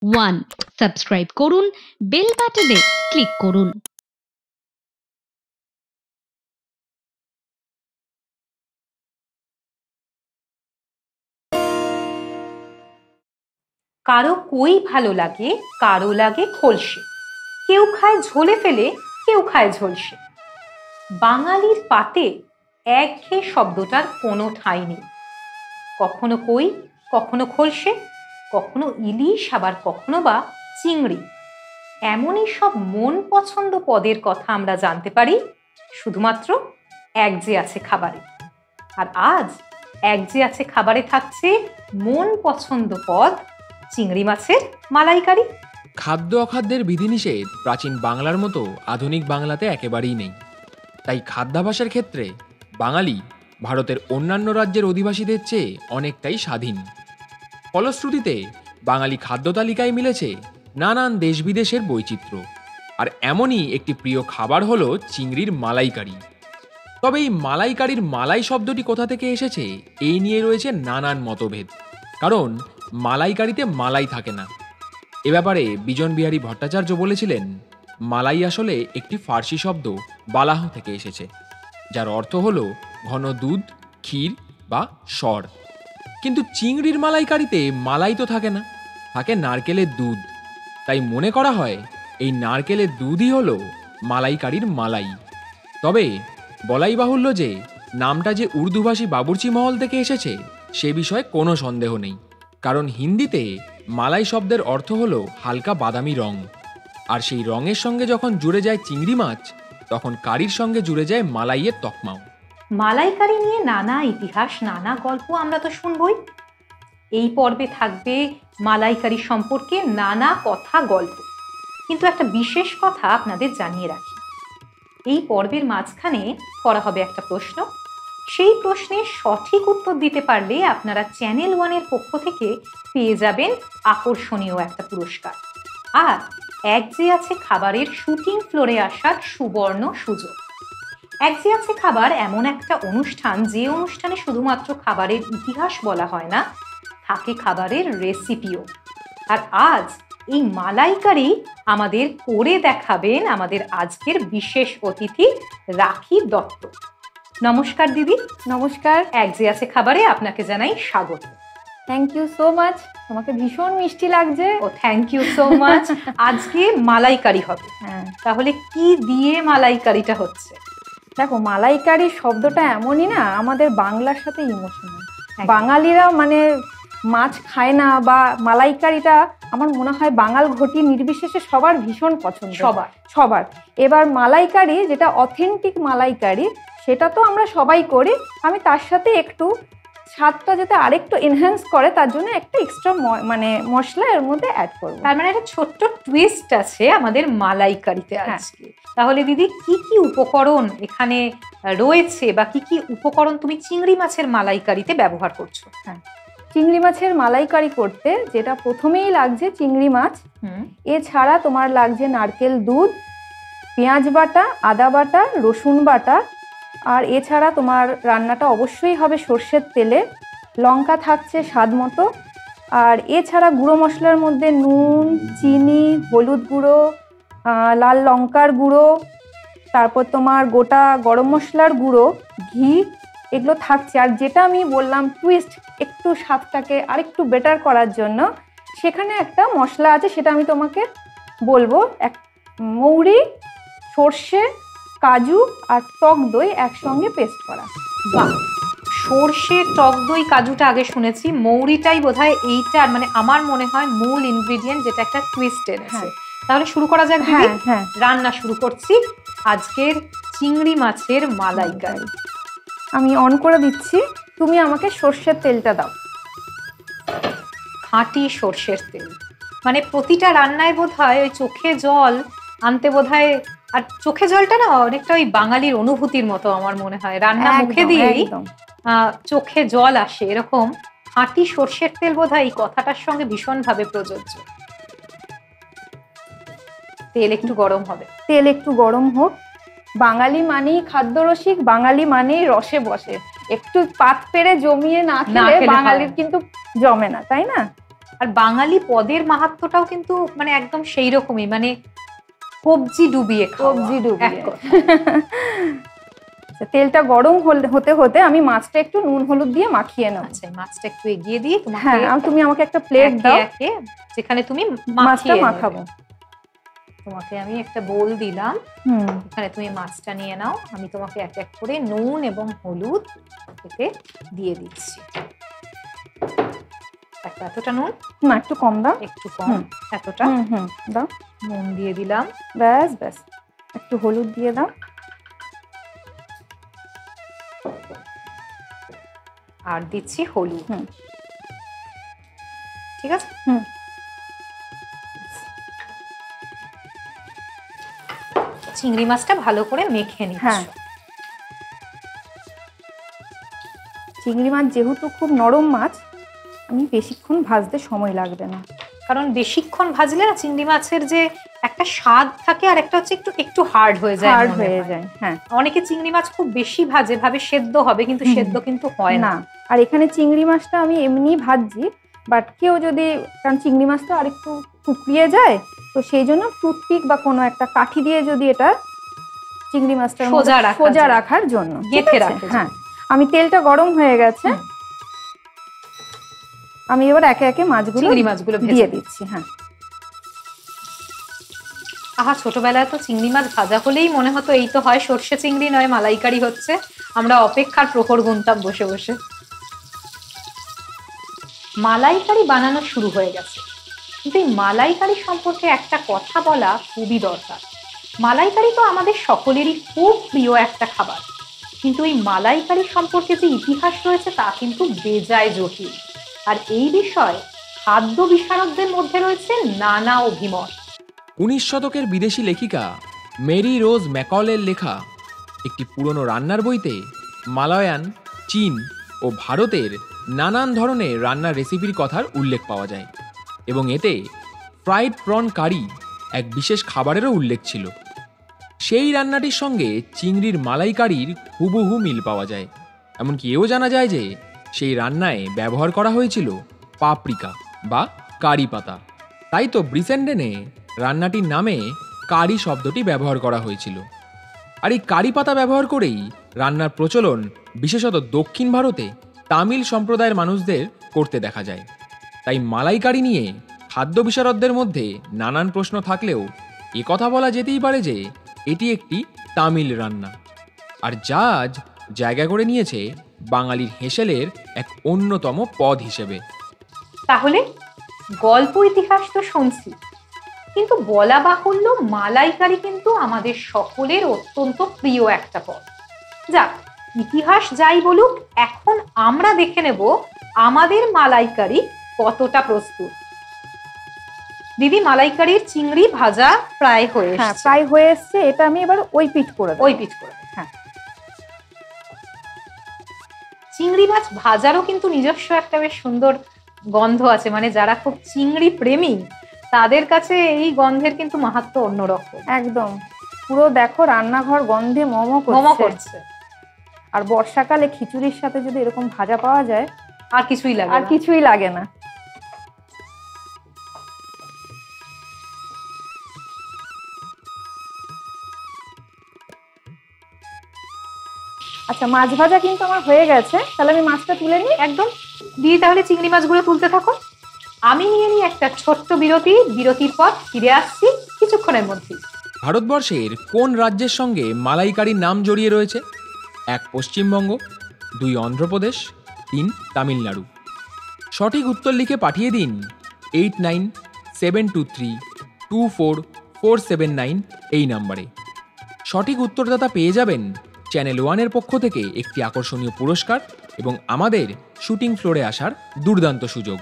1 subscribe করুন, bell বাটনে click করুন। কারো কই ভালো লাগে, কারো লাগে খলসে, কেউ খায় ঝোলে ফেলে, কেউ খায় ঝলসে। বাঙালির পাতে একঘেয়ে শব্দটার কোনো ঠাঁই নেই। কখনো কই, কখনো খলসে, কখনো ইলিশ, আবার কখনো বা চিংড়ি। এমনই সব মন পছন্দ পদের কথা আমরা জানতে পারি শুধুমাত্র এক যে আছে খাবারে। আর আজ এক যে আছে খাবারে থাকছে মন পছন্দ পদ চিংড়ি মাছের মালাইকারি। খাদ্য অখাদ্যের বিধিনিষেধ প্রাচীন বাংলার মতো আধুনিক বাংলাতে একেবারেই নেই। তাই খাদ্যাভ্যাসের ক্ষেত্রে বাঙালি ভারতের অন্যান্য রাজ্যের অধিবাসীদের চেয়ে অনেকটাই স্বাধীন। ফলশ্রুতিতে বাঙালি খাদ্য তালিকায় মিলেছে নানান দেশ বিদেশের বৈচিত্র্য। আর এমনই একটি প্রিয় খাবার হলো চিংড়ির মালাইকারি। তবে এই মালাইকারির মালাই শব্দটি কোথা থেকে এসেছে এই নিয়ে রয়েছে নানান মতভেদ। কারণ মালাইকারিতে মালাই থাকে না। এ ব্যাপারে বিজন বিহারী ভট্টাচার্য বলেছিলেন, মালাই আসলে একটি ফার্সি শব্দ বালাহ থেকে এসেছে, যার অর্থ হল ঘন দুধ, ক্ষীর বা সর। কিন্তু চিংড়ির মালাইকারিতে মালাই তো থাকে না, থাকে নারকেলের দুধ। তাই মনে করা হয় এই নারকেলের দুধই হলো মালাইকারির মালাই। তবে বলাই বাহুল্য যে নামটা যে উর্দুভাষী বাবুর্চি মহল থেকে এসেছে সে বিষয়ে কোনো সন্দেহ নেই। কারণ হিন্দিতে মালাই শব্দের অর্থ হলো হালকা বাদামি রং। আর সেই রঙের সঙ্গে যখন জুড়ে যায় চিংড়ি মাছ, তখন কারির সঙ্গে জুড়ে যায় মালাইয়ের তকমাও। মালাইকারি নিয়ে নানা ইতিহাস, নানা গল্প আমরা তো শুনবই। এই পর্বে থাকবে মালাইকারি সম্পর্কে নানা কথা, গল্প। কিন্তু একটা বিশেষ কথা আপনাদের জানিয়ে রাখি, এই পর্বের মাঝখানে করা হবে একটা প্রশ্ন। সেই প্রশ্নের সঠিক উত্তর দিতে পারলে আপনারা চ্যানেল 1-এর পক্ষ থেকে পেয়ে যাবেন আকর্ষণীয় একটা পুরস্কার। আর এক যে আছে খাবারের শুটিং ফ্লোরে আসার সুবর্ণ সুযোগ। এক যে আছে খাবার এমন একটা অনুষ্ঠান, যে অনুষ্ঠানে শুধুমাত্র খাবারের ইতিহাস বলা হয় না, থাকে খাবারের রেসিপিও। আর আজ এই মালাইকারি আমাদের করে দেখাবেন আমাদের আজকের বিশেষ অতিথি রাখি দত্ত। নমস্কার দিদি। নমস্কার। এক যে আছে খাবারে আপনাকে জানাই স্বাগত। থ্যাংক ইউ সো মাচ, তোমাকে ভীষণ মিষ্টি লাগছে। ও থ্যাংক ইউ সো মাচ। আজকে মালাইকারি হবে। হ্যাঁ, তাহলে কি দিয়ে মালাইকারিটা হচ্ছে? দেখো, মালাইকারি শব্দটা এমনই না, আমাদের বাংলার সাথে ইমোশনাল। বাঙালিরা মানে মাছ খায় না, বা মালাইকারিটা আমার মনে হয় বাঙাল ঘটি নির্বিশেষে সবার ভীষণ পছন্দ, সবার। এবার মালাইকারি যেটা অথেন্টিক মালাইকারি, সেটা তো আমরা সবাই করি। আমি তার সাথে একটু স্বাদটা যাতে আরেকটু এনহ্যান্স করে তার জন্য একটা এক্সট্রা মানে মশলা এর মধ্যে অ্যাড করব। তার মানে একটা ছোট্ট টুইস্ট আছে আমাদের মালাইকারিতে আজকে। তাহলে দিদি কি কি উপকরণ এখানে রয়েছে, বা কি কি উপকরণ তুমি চিংড়ি মাছের মালাইকারিতে ব্যবহার করছো? হ্যাঁ, চিংড়ি মাছের মালাইকারি করতে যেটা প্রথমেই লাগছে চিংড়ি মাছ। এছাড়া তোমার লাগছে নারকেল দুধ, পেঁয়াজ বাটা, আদা বাটা, রসুন বাটা। আর এছাড়া তোমার রান্নাটা অবশ্যই হবে সর্ষের তেলে। লঙ্কা থাকছে স্বাদ মতো। আর এছাড়া গুঁড়ো মশলার মধ্যে নুন, চিনি, হলুদ গুঁড়ো, লাল লঙ্কার গুঁড়ো, তারপর তোমার গোটা গরম মশলার গুঁড়ো, ঘি, এগুলো থাকছে। আর যেটা আমি বললাম টুইস্ট, একটু স্বাদটাকে আরেকটু বেটার করার জন্য, সেখানে একটা মশলা আছে, সেটা আমি তোমাকে বলবো। মৌরি, সর্ষে, কাজু আর টক দই একসঙ্গে পেস্ট করা। বাহ, সর্ষে, টক দই, কাজুটা আগে শুনেছি, মৌরিটাই বোধহয় এইটার মানে আমার মনে হয় মূল ইনগ্রেডিয়েন্ট, যেটা একটা টুইস্ট এনেছে। তাহলে শুরু করা যাক। হ্যাঁ, রান্না শুরু করছি আজকের চিংড়ি মাছের মালাইকারি। আমি অন করে দিচ্ছি, তুমি আমাকে সর্ষের তেলটা দাও। খাঁটি সর্ষের তেল, মানে প্রতিটা রান্নায় বোধহয় ওই চোখে জল আনতে বোধহয়। আর চোখে জলটা না অনেকটা ওই বাঙালির অনুভূতির মতো আমার মনে হয়, রান্না মুখে দিয়েই চোখে জল আসে, এরকম খাঁটি সর্ষের তেল বোধহয় এই কথাটার সঙ্গে ভীষণভাবে প্রযোজ্য। তেল একটু গরম হবে। তেল একটু গরম হোক। বাঙালি মানেই খাদ্যরসিক, বাঙালি মানেই রসে বসে। একটু পাত পেরে জমিয়ে না খেলে বাঙালির কিন্তু জমে না, তাই না? আর বাঙালি পদের মাহাত্ম্যটাও কিন্তু মানে একদম সেই রকমই, মানে কবজি ডুবিয়ে খাওয়া, সবজি ডুবিয়ে। এক কথায়। তেলটা গরম হতে হতে আমি মাছটা একটু নুন হলুদ দিয়ে মাখিয়ে নেব। আচ্ছা, এই মাছটা একটু এগিয়ে দিয়ে তোমাকে হ্যাঁ, তুমি আমাকে একটা প্লেট একে দাও, একে যেখানে তুমি মাছটা মাখিয়ে মাখাবো। নেবে। তোমাকে আমি একটা বোল দিলাম, হুম, এখানে তুমি মাছটা নিয়ে নাও, আমি তোমাকে এক এক করে নুন এবং হলুদ এতে দিয়ে দিচ্ছি। এতটা নুন না একটু কম দাও। একটু কম, হুম। এতটা হুম দাও, নুন দিয়ে দিলাম, ব্যাস ব্যাস। একটু হলুদ দিয়ে দাও। আর দিচ্ছি হলুদ। হুম। ঠিক আছে। হুম। চিংড়ি মাছটা ভালো করে মেখে নিচ্ছি। হ্যাঁ, চিংড়ি মাছ যেহেতু খুব নরম মাছ, আমি বেশিক্ষণ ভাজতে সময় লাগবে না। কারণ বেশিক্ষণ ভাজলে না চিংড়ি মাছের যে একটা স্বাদ থাকে আর একটা হচ্ছে একটু একটু হার্ড হয়ে যায়, হার্ড মনে হয়ে হয়। যায়। হ্যাঁ, অনেকে চিংড়ি মাছ খুব বেশি ভাজে, ভাবে সেদ্ধ হবে, কিন্তু সেদ্ধ কিন্তু হয় না। না। আর এখানে চিংড়ি মাছটা আমি এমনি ভাজছি, বাট কেউ যদি, কারণ চিংড়ি মাছটা আরেকটু শুকিয়ে যায়, তো সেই জন্য টুথপিক বা কোনো একটা কাঠি দিয়ে যদি এটা চিংড়ি মাছটা সোজা রাখার জন্য গেঁথে রাখে। হ্যাঁ, আমি তেলটা গরম হয়ে গেছে, আমি এবার একে একে চিংড়ি মাছগুলো দিয়ে দিচ্ছি। হ্যাঁ, আহা, ছোটবেলায় তো চিংড়ি মাছ ভাজা হলেই মনে হতো এই তো হয় সর্ষে চিংড়ি, নয় মালাইকারি হচ্ছে। আমরা অপেক্ষার প্রহর গুনতাম বসে বসে। মালাইকারি বানানো শুরু হয়ে গেছে, কিন্তু এই মালাইকারি সম্পর্কে একটা কথা বলা খুবই দরকার। মালাইকারি তো আমাদের সকলেরই খুব প্রিয় একটা খাবার, কিন্তু এই মালাইকারি সম্পর্কে যে ইতিহাস রয়েছে তা কিন্তু বেজায় জটিল। আর এই বিষয়ে খাদ্য বিশারদদের মধ্যে রয়েছে নানা অভিমত। 19 শতকের বিদেশি লেখিকা মেরি রোজ ম্যাকলের লেখা একটি পুরনো রান্নার বইতে মালয়ান, চীন ও ভারতের নানান ধরনের রান্নার রেসিপির কথার উল্লেখ পাওয়া যায়, এবং এতে ফ্রাইড প্রন কারি এক বিশেষ খাবারেরও উল্লেখ ছিল। সেই রান্নাটির সঙ্গে চিংড়ির মালাইকারির হুবহু মিল পাওয়া যায়। এমনকি এও জানা যায় যে সেই রান্নায় ব্যবহার করা হয়েছিল পাপরিকা বা কারি পাতা। তাই তো ব্রিসেন্ডেনে রান্নাটির নামে কারি শব্দটি ব্যবহার করা হয়েছিল। আর এই কারি পাতা ব্যবহার করেই রান্নার প্রচলন বিশেষত দক্ষিণ ভারতে তামিল সম্প্রদায়ের মানুষদের করতে দেখা যায়। তাই মালাইকারি নিয়ে খাদ্য বিশারদদের মধ্যে নানান প্রশ্ন থাকলেও এ কথা বলা যেতেই পারে যে এটি একটি তামিল রান্না, আর যা আজ জায়গা করে নিয়েছে বাঙালির হেঁসেলের এক অন্যতম পদ হিসেবে। তাহলে গল্প ইতিহাস তো শুনছি, কিন্তু বলা বাহুল্য মালাইকারি কিন্তু আমাদের সকলের অত্যন্ত প্রিয় একটা পদ। যাক, ইতিহাস যাই বলুক, এখন আমরা দেখে নেব আমাদের মালাইকারি কতটা প্রস্তুত। দিদি, মালাইকারির চিংড়ি ভাজা প্রায় হয়ে হ্যাঁ, এসেছে। প্রায় হয়ে এসছে। এটা আমি এবার ওই পিঠ করে দেব। ওই পিঠ করে দেব। হ্যাঁ, চিংড়ি মাছ ভাজারও কিন্তু নিজস্ব একটা বেশ সুন্দর গন্ধ আছে, মানে যারা খুব চিংড়ি প্রেমী তাদের কাছে এই গন্ধের কিন্তু মাহাত্ম্য অন্যরকম। একদম পুরো দেখো রান্নাঘর গন্ধে মোমো করছে। আর বর্ষাকালে খিচুড়ির সাথে যদি এরকম ভাজা পাওয়া যায়, আর কিছুই লাগে আর না। কিছুই লাগে না। আচ্ছা, মাছ ভাজা কিন্তু আমার হয়ে গেছে, তাহলে আমি মাছটা তুলে নিই। একদম দিদি, তাহলে চিংড়ি মাছগুলো তুলতে থাকো, আমি নিয়ে নিই একটা ছোট্ট বিরতি। বিরতির পর ফিরে আসছি কিছুক্ষণের মধ্যেই। ভারতবর্ষের কোন রাজ্যের সঙ্গে মালাইকারির নাম জড়িয়ে রয়েছে? 1 পশ্চিমবঙ্গ, 2 অন্ধ্রপ্রদেশ, 3 তামিলনাড়ু। সঠিক উত্তর লিখে পাঠিয়ে দিন 8972324479 এই নম্বরে। সঠিক উত্তরদাতা পেয়ে যাবেন চ্যানেল 1-এর পক্ষ থেকে একটি আকর্ষণীয় পুরস্কার এবং আমাদের শুটিং ফ্লোরে আসার দুর্দান্ত সুযোগ।